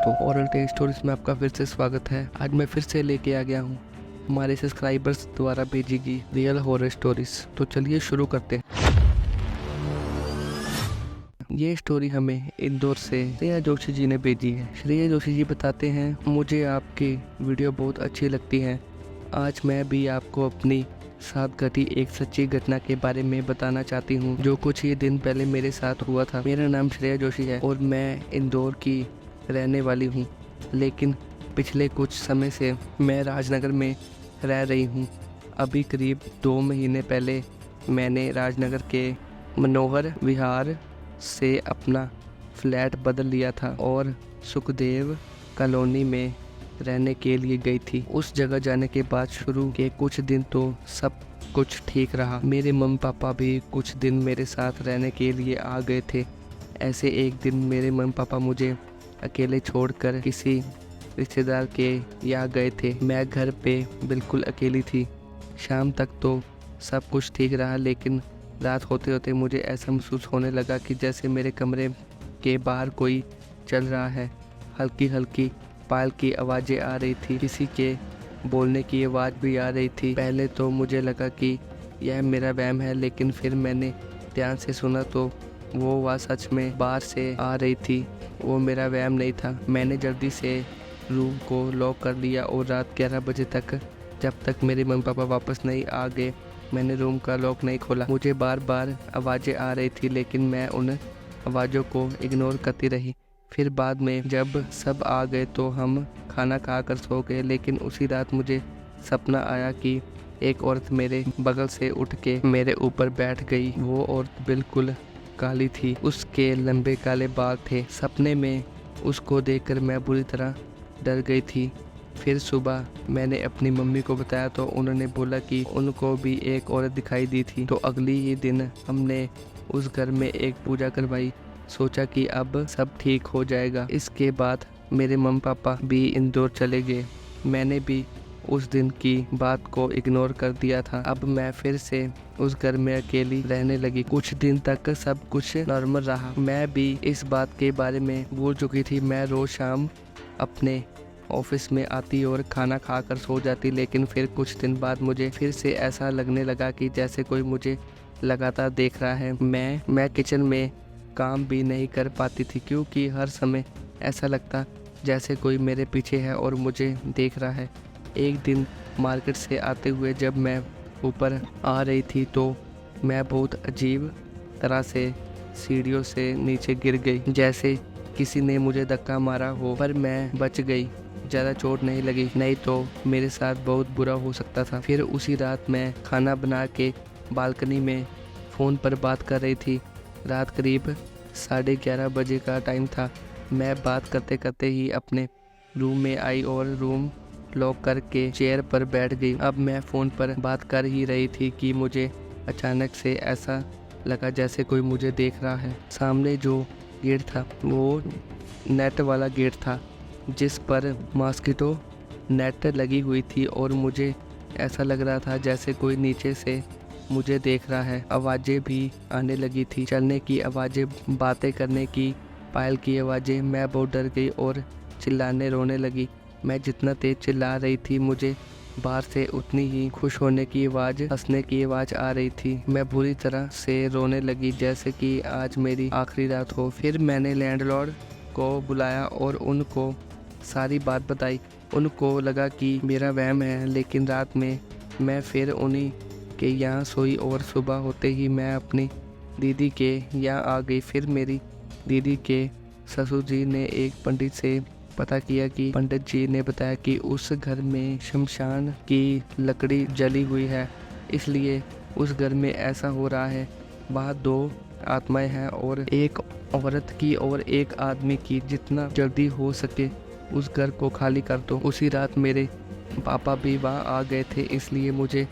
दोस्तों, oral tell stories में आपका फिर से स्वागत है। आज मैं फिर से लेके आ गया हूँ हमारे सब्सक्राइबर्स द्वारा भेजी गई रियल हॉरर स्टोरीज। तो चलिए शुरू करते हैं। ये स्टोरी हमें इंदौर से श्रेया जोशी जी ने भेजी है। श्रेया जोशी जी बताते हैं, मुझे आपकी वीडियो बहुत अच्छी लगती है। आज मैं भी आपको अपनी साथ घटी एक सच्ची घटना के बारे में बताना चाहती हूँ, जो कुछ ही दिन पहले मेरे साथ हुआ था। मेरा नाम श्रेया जोशी है और मैं इंदौर की रहने वाली हूँ, लेकिन पिछले कुछ समय से मैं राजनगर में रह रही हूँ। अभी करीब 2 महीने पहले मैंने राजनगर के मनोहर विहार से अपना फ्लैट बदल लिया था और सुखदेव कॉलोनी में रहने के लिए गई थी। उस जगह जाने के बाद शुरू के कुछ दिन तो सब कुछ ठीक रहा। मेरे मम्मी पापा भी कुछ दिन मेरे साथ रहने के लिए आ गए थे। ऐसे एक दिन मेरे मम्मी पापा मुझे अकेले छोड़कर किसी रिश्तेदार के यहाँ गए थे। मैं घर पे बिल्कुल अकेली थी। शाम तक तो सब कुछ ठीक रहा, लेकिन रात होते होते मुझे ऐसा महसूस होने लगा कि जैसे मेरे कमरे के बाहर कोई चल रहा है। हल्की हल्की पायल की आवाज़ें आ रही थी, किसी के बोलने की आवाज़ भी आ रही थी। पहले तो मुझे लगा कि यह मेरा वहम है, लेकिन फिर मैंने ध्यान से सुना तो वो आवाज़ सच में बाहर से आ रही थी। वो मेरा वहम नहीं था। मैंने जल्दी से रूम को लॉक कर लिया और रात 11 बजे तक, जब तक मेरे मम्मी पापा वापस नहीं आ गए, मैंने रूम का लॉक नहीं खोला। मुझे बार बार आवाज़ें आ रही थी, लेकिन मैं उन आवाज़ों को इग्नोर करती रही। फिर बाद में जब सब आ गए तो हम खाना खाकर सो गए, लेकिन उसी रात मुझे सपना आया कि एक औरत मेरे बगल से उठ के मेरे ऊपर बैठ गई। वो औरत बिल्कुल काली थी, उसके लंबे काले बाल थे। सपने में उसको देखकर मैं बुरी तरह डर गई थी। फिर सुबह मैंने अपनी मम्मी को बताया तो उन्होंने बोला कि उनको भी एक औरत दिखाई दी थी। तो अगली ही दिन हमने उस घर में एक पूजा करवाई। सोचा कि अब सब ठीक हो जाएगा। इसके बाद मेरे मम्मी पापा भी इंदौर चले गए। मैंने भी उस दिन की बात को इग्नोर कर दिया था। अब मैं फिर से उस घर में अकेली रहने लगी। कुछ दिन तक सब कुछ नॉर्मल रहा। मैं भी इस बात के बारे में भूल चुकी थी। मैं रोज शाम अपने ऑफिस में आती और खाना खाकर सो जाती, लेकिन फिर कुछ दिन बाद मुझे फिर से ऐसा लगने लगा कि जैसे कोई मुझे लगातार देख रहा है। मैं किचन में काम भी नहीं कर पाती थी, क्योंकि हर समय ऐसा लगता जैसे कोई मेरे पीछे है और मुझे देख रहा है। एक दिन मार्केट से आते हुए जब मैं ऊपर आ रही थी तो मैं बहुत अजीब तरह से सीढ़ियों से नीचे गिर गई, जैसे किसी ने मुझे धक्का मारा हो। पर मैं बच गई, ज़्यादा चोट नहीं लगी, नहीं तो मेरे साथ बहुत बुरा हो सकता था। फिर उसी रात मैं खाना बना के बालकनी में फ़ोन पर बात कर रही थी। रात करीब 11:30 बजे का टाइम था। मैं बात करते करते ही अपने रूम में आई और रूम लॉक करके चेयर पर बैठ गई। अब मैं फ़ोन पर बात कर ही रही थी कि मुझे अचानक से ऐसा लगा जैसे कोई मुझे देख रहा है। सामने जो गेट था वो नेट वाला गेट था, जिस पर मॉस्किटो नेट लगी हुई थी और मुझे ऐसा लग रहा था जैसे कोई नीचे से मुझे देख रहा है। आवाज़ें भी आने लगी थी, चलने की आवाज़ें, बातें करने की, पायल की आवाज़ें। मैं बहुत डर गई और चिल्लाने रोने लगी। मैं जितना तेज चिल्ला रही थी, मुझे बाहर से उतनी ही खुश होने की आवाज़, हंसने की आवाज़ आ रही थी। मैं बुरी तरह से रोने लगी, जैसे कि आज मेरी आखिरी रात हो। फिर मैंने लैंडलॉर्ड को बुलाया और उनको सारी बात बताई। उनको लगा कि मेरा वहम है, लेकिन रात में मैं फिर उन्हीं के यहाँ सोई और सुबह होते ही मैं अपनी दीदी के यहाँ आ गई। फिर मेरी दीदी के ससुर जी ने एक पंडित से पता किया कि पंडित जी ने बताया कि उस घर में शमशान की लकड़ी जली हुई है, इसलिए उस घर में ऐसा हो रहा है। वहाँ 2 आत्माएं हैं, और एक औरत की और एक आदमी की। जितना जल्दी हो सके उस घर को खाली कर दो। उसी रात मेरे पापा भी वहाँ आ गए थे, इसलिए मुझे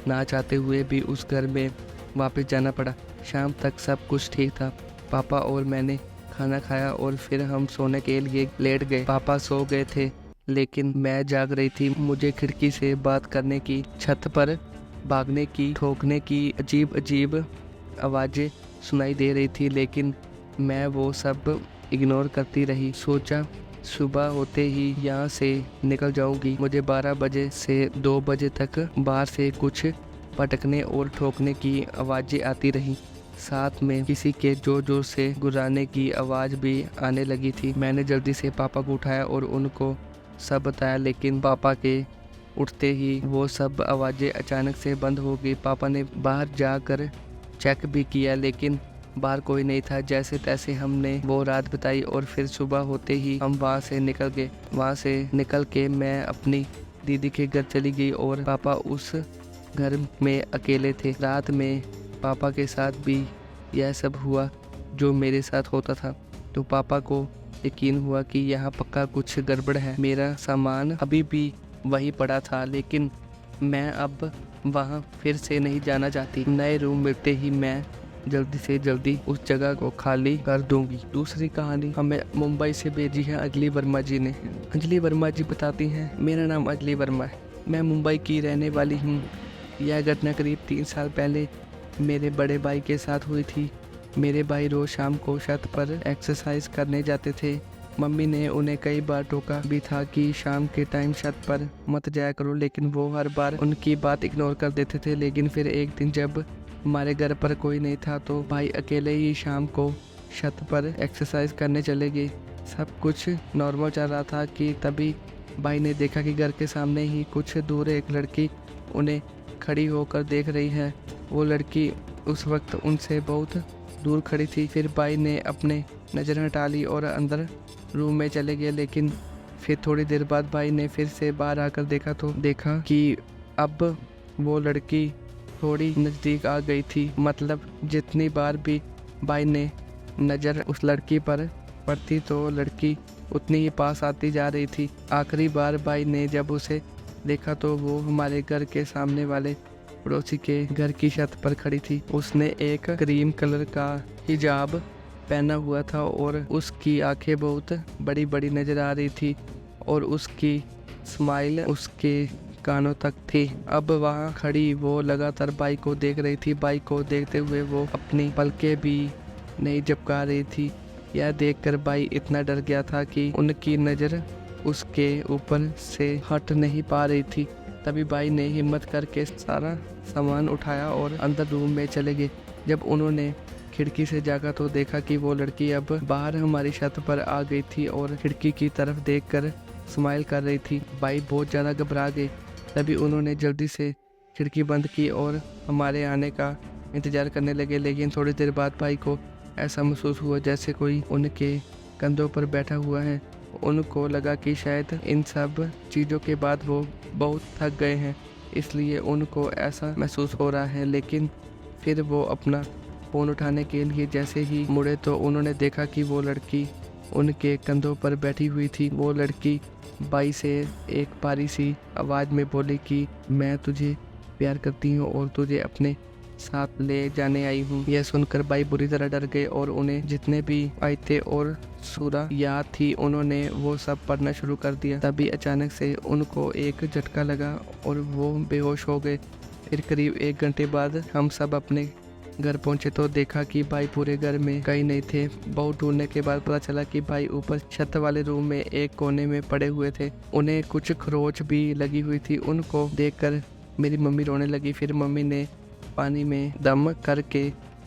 ना चाहते हुए भी उस घर में वापस जाना पड़ा। शाम तक सब कुछ ठीक था। पापा और मैंने खाना खाया और फिर हम सोने के लिए लेट गए। पापा सो गए थे, लेकिन मैं जाग रही थी। मुझे खिड़की से बात करने की, छत पर भागने की, ठोकने की अजीब अजीब आवाज़ें सुनाई दे रही थी, लेकिन मैं वो सब इग्नोर करती रही। सोचा सुबह होते ही यहाँ से निकल जाऊंगी। मुझे 12 बजे से 2 बजे तक बाहर से कुछ पटकने और ठोकने की आवाज़ें आती रहीं। साथ में किसी के जोर जोर से गुर्राने की आवाज़ भी आने लगी थी। मैंने जल्दी से पापा को उठाया और उनको सब बताया, लेकिन पापा के उठते ही वो सब आवाज़ें अचानक से बंद हो गई। पापा ने बाहर जाकर चेक भी किया, लेकिन बाहर कोई नहीं था। जैसे तैसे हमने वो रात बिताई और फिर सुबह होते ही हम वहाँ से निकल गए। वहाँ से निकल के मैं अपनी दीदी के घर चली गई और पापा उस घर में अकेले थे। रात में पापा के साथ भी यह सब हुआ जो मेरे साथ होता था, तो पापा को यकीन हुआ कि यहाँ पक्का कुछ गड़बड़ है। मेरा सामान अभी भी वहीं पड़ा था, लेकिन मैं अब वहाँ फिर से नहीं जाना चाहती। नए रूम मिलते ही मैं जल्दी से जल्दी उस जगह को खाली कर दूंगी। दूसरी कहानी हमें मुंबई से भेजी है अंजलि वर्मा जी ने। अंजलि वर्मा जी बताती हैं, मेरा नाम अंजलि वर्मा है, मैं मुंबई की रहने वाली हूँ। यह घटना करीब 3 साल पहले मेरे बड़े भाई के साथ हुई थी। मेरे भाई रोज शाम को छत पर एक्सरसाइज करने जाते थे। मम्मी ने उन्हें कई बार टोका भी था कि शाम के टाइम छत पर मत जाया करो, लेकिन वो हर बार उनकी बात इग्नोर कर देते थे। लेकिन फिर एक दिन जब हमारे घर पर कोई नहीं था तो भाई अकेले ही शाम को छत पर एक्सरसाइज करने चले गए। सब कुछ नॉर्मल चल रहा था कि तभी भाई ने देखा कि घर के सामने ही कुछ दूर एक लड़की उन्हें खड़ी होकर देख रही है। वो लड़की उस वक्त उनसे बहुत दूर खड़ी थी। फिर भाई ने अपने नज़र हटा ली और अंदर रूम में चले गए, लेकिन फिर थोड़ी देर बाद भाई ने फिर से बाहर आकर देखा कि अब वो लड़की थोड़ी नज़दीक आ गई थी। मतलब जितनी बार भी भाई ने नज़र उस लड़की पर पड़ती तो लड़की उतनी ही पास आती जा रही थी। आखिरी बार भाई ने जब उसे देखा तो वो हमारे घर के सामने वाले पड़ोसी के घर की छत पर खड़ी थी। उसने एक क्रीम कलर का हिजाब पहना हुआ था और उसकी आंखें बहुत बड़ी बड़ी नजर आ रही थी और उसकी स्माइल उसके कानों तक थी। अब वहाँ खड़ी वो लगातार भाई को देख रही थी। भाई को देखते हुए वो अपनी पलकें भी नहीं झपका रही थी। यह देखकर भाई इतना डर गया था कि उनकी नज़र उसके ऊपर से हट नहीं पा रही थी। तभी भाई ने हिम्मत करके सारा सामान उठाया और अंदर रूम में चले गए। जब उन्होंने खिड़की से जागा तो देखा कि वो लड़की अब बाहर हमारी छत पर आ गई थी और खिड़की की तरफ देखकर स्माइल कर रही थी। भाई बहुत ज़्यादा घबरा गए। तभी उन्होंने जल्दी से खिड़की बंद की और हमारे आने का इंतज़ार करने लगे। लेकिन थोड़ी देर बाद भाई को ऐसा महसूस हुआ जैसे कोई उनके कंधों पर बैठा हुआ है। उनको लगा कि शायद इन सब चीज़ों के बाद वो बहुत थक गए हैं, इसलिए उनको ऐसा महसूस हो रहा है। लेकिन फिर वो अपना फ़ोन उठाने के लिए जैसे ही मुड़े तो उन्होंने देखा कि वो लड़की उनके कंधों पर बैठी हुई थी। वो लड़की भाई से एक प्यारी सी आवाज़ में बोली कि मैं तुझे प्यार करती हूँ और तुझे अपने साथ ले जाने आई हूँ। यह सुनकर भाई बुरी तरह डर गए और उन्हें जितने भी आयते और सूरा याद थी उन्होंने वो सब पढ़ना शुरू कर दिया। तभी अचानक से उनको एक झटका लगा और वो बेहोश हो गए। फिर करीब 1 घंटे बाद हम सब अपने घर पहुंचे तो देखा कि भाई पूरे घर में कहीं नहीं थे। बहुत ढूंढने के बाद पता चला कि भाई ऊपर छत वाले रूम में एक कोने में पड़े हुए थे। उन्हें कुछ खरोच भी लगी हुई थी। उनको देखकर मेरी मम्मी रोने लगी। फिर मम्मी ने पानी में दम करके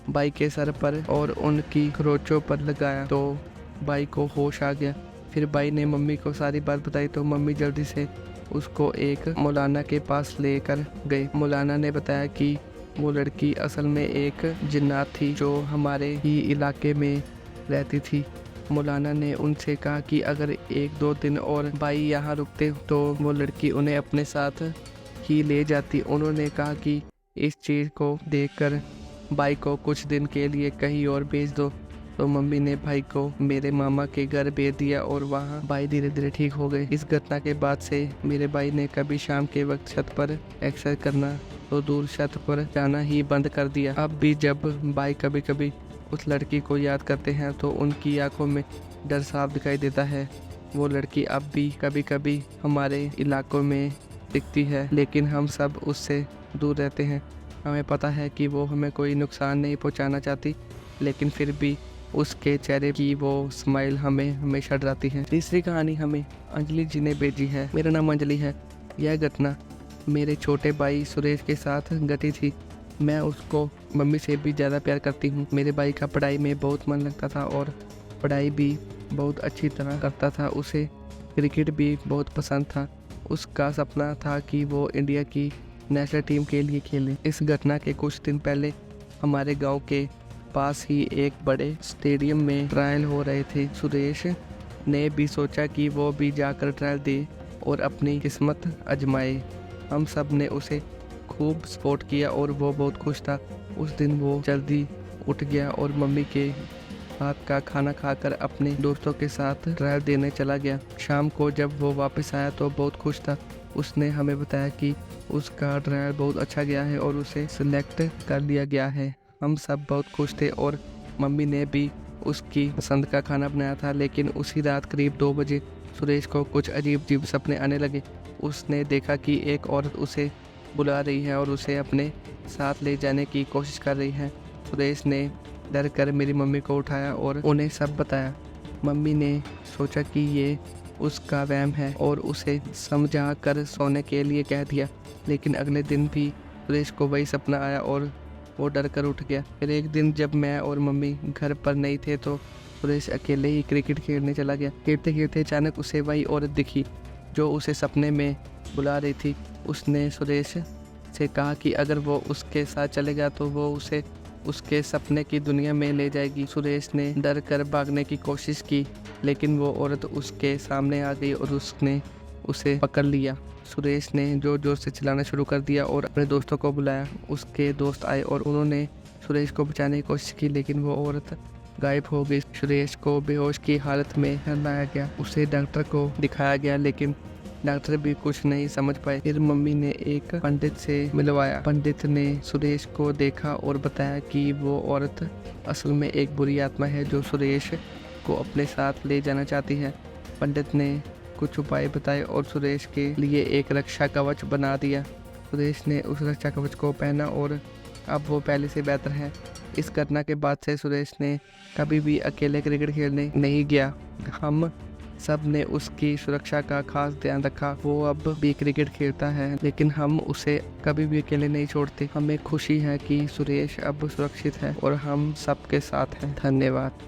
भाई के सर पर और उनकी खरोचों पर लगाया तो भाई को होश आ गया। फिर भाई ने मम्मी को सारी बात बताई तो मम्मी जल्दी से उसको एक मौलाना के पास लेकर गए। मौलाना ने बताया कि वो लड़की असल में एक जिन्नात थी जो हमारे ही इलाके में रहती थी। मौलाना ने उनसे कहा कि अगर 1-2 दिन और भाई यहाँ रुकते तो वो लड़की उन्हें अपने साथ ही ले जाती। उन्होंने कहा कि इस चीज़ को देखकर भाई को कुछ दिन के लिए कहीं और भेज दो। तो मम्मी ने भाई को मेरे मामा के घर भेज दिया और वहाँ भाई धीरे धीरे ठीक हो गए। इस घटना के बाद से मेरे भाई ने कभी शाम के वक्त छत पर एक्सरसाइज करना तो दूर छत पर जाना ही बंद कर दिया। अब भी जब भाई कभी कभी उस लड़की को याद करते हैं तो उनकी आंखों में डर साफ दिखाई देता है। वो लड़की अब भी कभी कभी हमारे इलाकों में दिखती है, लेकिन हम सब उससे दूर रहते हैं। हमें पता है कि वो हमें कोई नुकसान नहीं पहुंचाना चाहती, लेकिन फिर भी उसके चेहरे की वो स्माइल हमें हमेशा डराती है। तीसरी कहानी हमें अंजलि जी ने भेजी है। मेरा नाम अंजलि है। यह घटना मेरे छोटे भाई सुरेश के साथ घटी थी। मैं उसको मम्मी से भी ज़्यादा प्यार करती हूँ। मेरे भाई का पढ़ाई में बहुत मन लगता था और पढ़ाई भी बहुत अच्छी तरह करता था। उसे क्रिकेट भी बहुत पसंद था। उसका सपना था कि वो इंडिया की नेशनल टीम के लिए खेले। इस घटना के कुछ दिन पहले हमारे गांव के पास ही एक बड़े स्टेडियम में ट्रायल हो रहे थे। सुरेश ने भी सोचा कि वो भी जाकर ट्रायल दे और अपनी किस्मत आजमाए। हम सब ने उसे खूब सपोर्ट किया और वो बहुत खुश था। उस दिन वो जल्दी उठ गया और मम्मी के हाथ का खाना खाकर अपने दोस्तों के साथ ट्रायल देने चला गया। शाम को जब वो वापस आया तो बहुत खुश था। उसने हमें बताया कि उसका ट्रायल बहुत अच्छा गया है और उसे सिलेक्ट कर लिया गया है। हम सब बहुत खुश थे और मम्मी ने भी उसकी पसंद का खाना बनाया था। लेकिन उसी रात करीब 2 बजे सुरेश को कुछ अजीब सपने आने लगे। उसने देखा कि एक औरत उसे बुला रही है और उसे अपने साथ ले जाने की कोशिश कर रही है। सुरेश ने डर कर मेरी मम्मी को उठाया और उन्हें सब बताया। मम्मी ने सोचा कि ये उसका वहम है और उसे समझा कर सोने के लिए कह दिया। लेकिन अगले दिन भी सुरेश को वही सपना आया और वो डर कर उठ गया। फिर एक दिन जब मैं और मम्मी घर पर नहीं थे तो सुरेश अकेले ही क्रिकेट खेलने चला गया। खेलते खेलते अचानक उसे वही औरत दिखी जो उसे सपने में बुला रही थी। उसने सुरेश से कहा कि अगर वो उसके साथ चलेगा तो वो उसे उसके सपने की दुनिया में ले जाएगी। सुरेश ने डर कर भागने की कोशिश की लेकिन वो औरत उसके सामने आ गई और उसने उसे पकड़ लिया। सुरेश ने जोर जोर से चिल्लाना शुरू कर दिया और अपने दोस्तों को बुलाया। उसके दोस्त आए और उन्होंने सुरेश को बचाने की कोशिश की लेकिन वो औरत गायब हो गई। सुरेश को बेहोश की हालत में लाया गया। उसे डॉक्टर को दिखाया गया लेकिन डॉक्टर भी कुछ नहीं समझ पाए। फिर मम्मी ने एक पंडित से मिलवाया। पंडित ने सुरेश को देखा और बताया कि वो औरत असल में एक बुरी आत्मा है जो सुरेश को अपने साथ ले जाना चाहती है। पंडित ने कुछ उपाय बताए और सुरेश के लिए एक रक्षा कवच बना दिया। सुरेश ने उस रक्षा कवच को पहना और अब वो पहले से बेहतर है। इस घटना के बाद से सुरेश ने कभी भी अकेले क्रिकेट खेलने नहीं गया। हम सब ने उसकी सुरक्षा का खास ध्यान रखा। वो अब भी क्रिकेट खेलता है लेकिन हम उसे कभी भी अकेले नहीं छोड़ते। हमें खुशी है कि सुरेश अब सुरक्षित है और हम सबके साथ हैं। धन्यवाद।